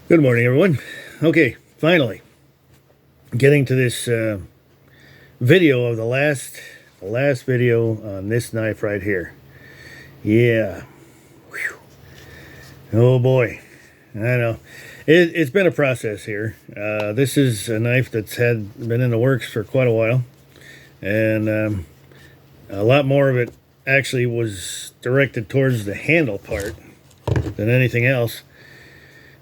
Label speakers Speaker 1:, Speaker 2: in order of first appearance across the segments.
Speaker 1: Good morning, everyone. Okay, finally getting to this video of the last video on this knife right here. Yeah. Whew. Oh boy, I know it's been a process here. This is a knife that's been in the works for quite a while, and a lot more of it actually was directed towards the handle part than anything else.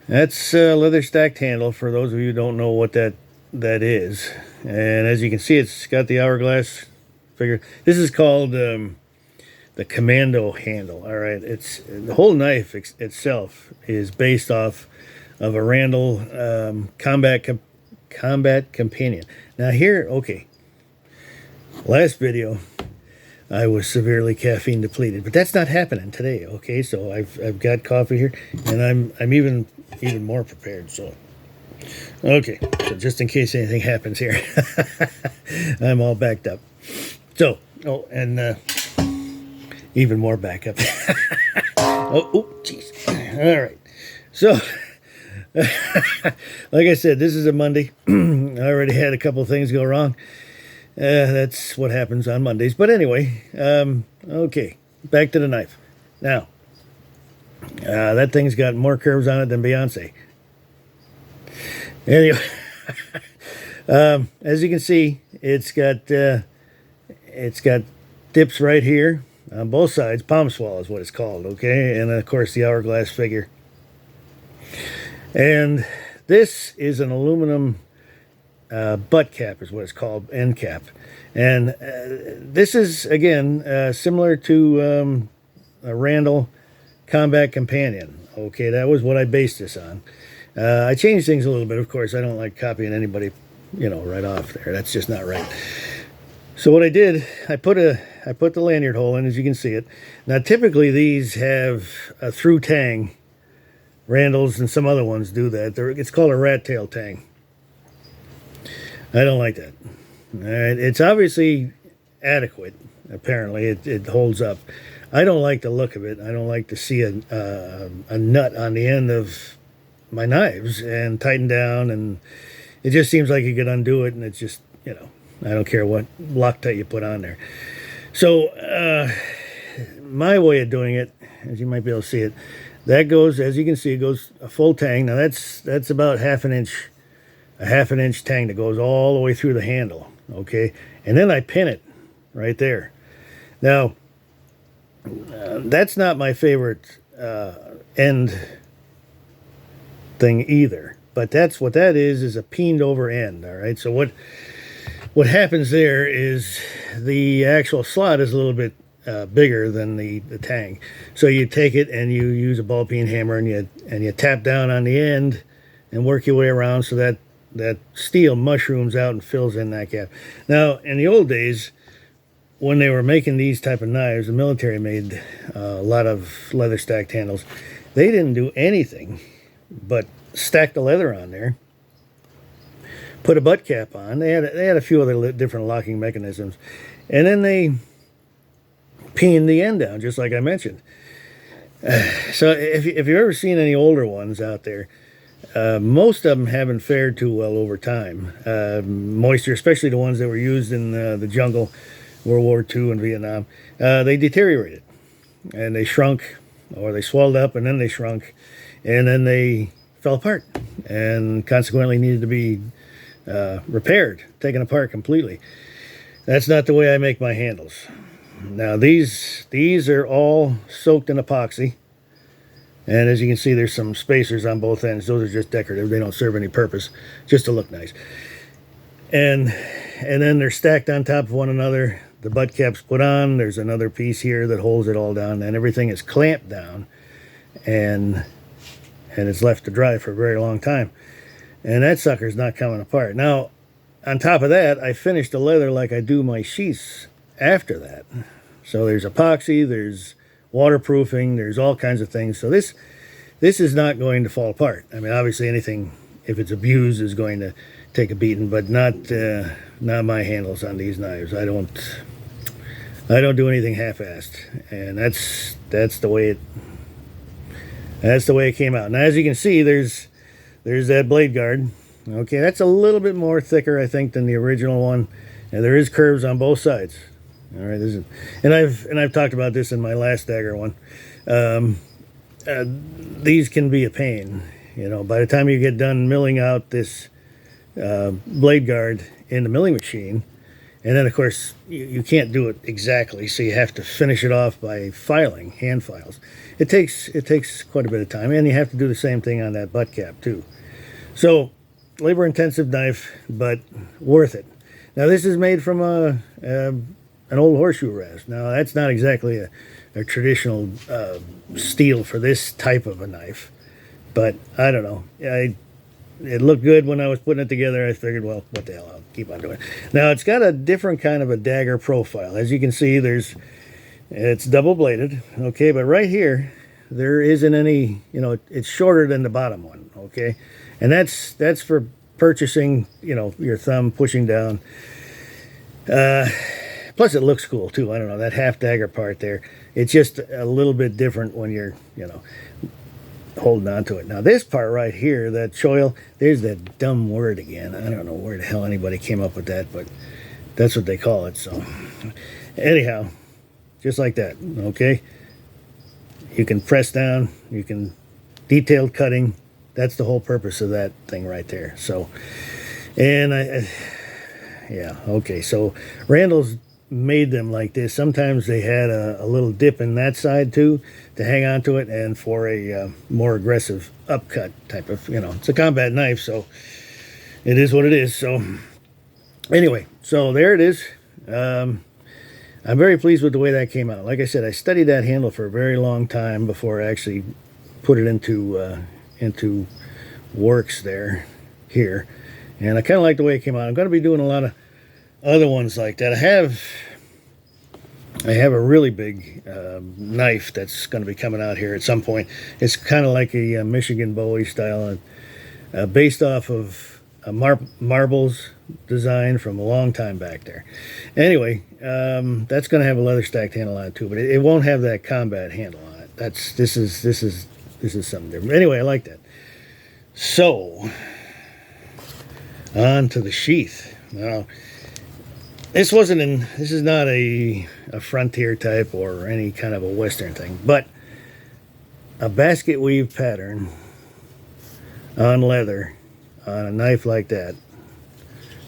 Speaker 1: That's a leather stacked handle, for those of you who don't know what that is. And as you can see, it's got the hourglass figure. This is called the commando handle. All right, it's the whole knife itself is based off of a Randall Combat Companion. Now here, okay, last video I was severely caffeine depleted, but that's not happening today. Okay, so I've got coffee here, and I'm even more prepared. So okay, so just in case anything happens here, I'm all backed up. So and even more backup. oh jeez. All right, so like I said, this is a Monday. I already had a couple of things go wrong. That's what happens on Mondays. But anyway, okay, back to the knife. Now, that thing's got more curves on it than Beyonce. Anyway, as you can see, it's got dips right here on both sides. Palm swell is what it's called, okay? And of course, the hourglass figure. And this is an aluminum butt cap is what it's called, end cap. And this is, again, similar to a Randall Combat Companion. Okay, that was what I based this on. I changed things a little bit, of course. I don't like copying anybody, right off there. That's just not right. So what I did, I put the lanyard hole in, as you can see it. Now, typically these have a through tang. Randalls and some other ones do that. It's called a rat tail tang. I don't like that. It's obviously adequate. Apparently, it holds up. I don't like the look of it. I don't like to see a nut on the end of my knives and tighten down, and it just seems like you could undo it, and it's just, I don't care what Loctite you put on there. So my way of doing it, as you might be able to see it, that goes, as you can see, it goes a full tang. Now that's about a half an inch tang that goes all the way through the handle, okay? And then I pin it right there. Now, that's not my favorite end thing either, but that's what that is a peened over end, all right? So what happens there is the actual slot is a little bit bigger than the tang. So you take it and you use a ball peen hammer and you tap down on the end and work your way around so that steel mushrooms out and fills in that gap. Now, in the old days, when they were making these type of knives, the military made a lot of leather stacked handles. They didn't do anything but stack the leather on there, put a butt cap on. They had a few other different locking mechanisms, and then they peened the end down, just like I mentioned. So if you've ever seen any older ones out there, most of them haven't fared too well over time. Moisture, especially the ones that were used in the jungle, World War II and Vietnam, they deteriorated. And they shrunk, or they swelled up, and then they shrunk, and then they fell apart, and consequently needed to be repaired, taken apart completely. That's not the way I make my handles. Now, these are all soaked in epoxy. And as you can see, there's some spacers on both ends. Those are just decorative. They don't serve any purpose, just to look nice. And then they're stacked on top of one another. The butt cap's put on. There's another piece here that holds it all down. And everything is clamped down. And it's left to dry for a very long time. And that sucker's not coming apart. Now, on top of that, I finished the leather like I do my sheaths after that. So there's epoxy, there's waterproofing, there's all kinds of things. So this is not going to fall apart. I mean, obviously anything, if it's abused, is going to take a beating, but not my handles on these knives. I don't do anything half-assed, and that's the way it came out. Now, as you can see, there's there's that blade guard. Okay, that's a little bit more thicker, I think, than the original one. And there is curves on both sides. All right, and I've talked about this in my last Dagger one. These can be a pain. You know, by the time you get done milling out this blade guard in the milling machine, and then of course you can't do it exactly, so you have to finish it off by filing, hand files. It takes quite a bit of time, and you have to do the same thing on that butt cap too. So labor-intensive knife, but worth it. Now this is made from an old horseshoe rasp. Now that's not exactly a traditional steel for this type of a knife, but I don't know. It looked good when I was putting it together. I figured, well, what the hell, I'll keep on doing it. Now it's got a different kind of a dagger profile. As you can see, it's double bladed, okay, but right here there isn't any, you know, it's shorter than the bottom one, okay, and that's for purchasing, you know, your thumb pushing down. Plus it looks cool too. I don't know, that half dagger part there, it's just a little bit different when you're, you know, holding on to it. Now this part right here, that choil, there's that dumb word again. I don't know where the hell anybody came up with that, but that's what they call it. So anyhow, just like that, okay, you can press down, you can detailed cutting. That's the whole purpose of that thing right there. So, and yeah, okay, so Randall's made them like this. Sometimes they had a little dip in that side too to hang on to it, and for a more aggressive upcut type of, you know, it's a combat knife, so it is what it is. So anyway, so there it is. I'm very pleased with the way that came out. Like I said, I studied that handle for a very long time before I actually put it into works here, and I kind of like the way it came out. I'm going to be doing a lot of other ones like that. I have a really big knife that's going to be coming out here at some point. It's kind of like a Michigan Bowie style, based off of a marbles design from a long time back there. Anyway, that's going to have a leather stacked handle on it too, but it won't have that combat handle on it. This is something different. Anyway, I like that. So on to the sheath. Now, this is not a frontier type or any kind of a Western thing, but a basket weave pattern on leather on a knife like that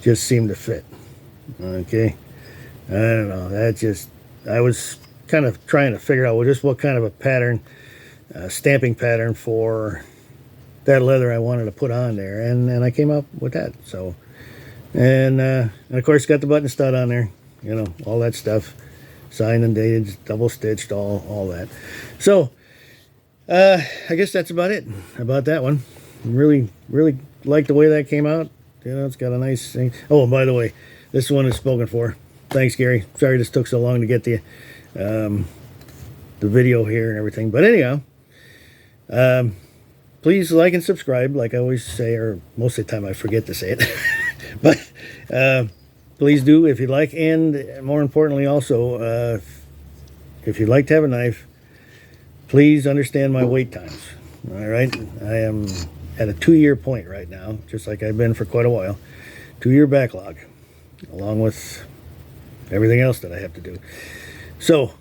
Speaker 1: just seemed to fit. Okay, I don't know, I was kind of trying to figure out, well, just what kind of a pattern, stamping pattern for that leather I wanted to put on there, and I came up with that. So, and of course got the button stud on there, you know, all that stuff, signed and dated, double stitched, all that. So I guess that's about it about that one. Really like the way that came out. You know, it's got a nice thing. Oh, and by the way, this one is spoken for. Thanks, Gary. Sorry this took so long to get the video here and everything, but anyhow, please like and subscribe, like I always say, or most of the time I forget to say it. But please do if you'd like, and more importantly also, if you'd like to have a knife, please understand my wait times. All right, I am at a 2-year point right now, just like I've been for quite a while. 2-year backlog, along with everything else that I have to do. So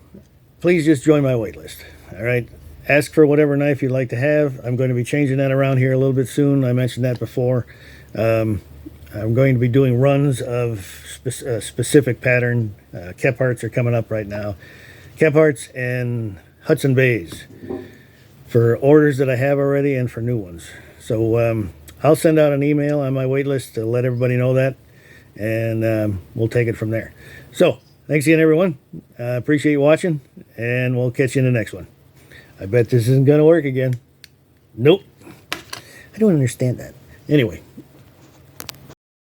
Speaker 1: please just join my wait list. All right, ask for whatever knife you'd like to have. I'm going to be changing that around here a little bit soon. I mentioned that before. I'm going to be doing runs of specific pattern. Kephardts are coming up right now. Kephardts and Hudson Bays for orders that I have already and for new ones. So I'll send out an email on my wait list to let everybody know that, and we'll take it from there. So thanks again, everyone. Appreciate you watching, and we'll catch you in the next one. I bet this isn't going to work again. Nope. I don't understand that. Anyway,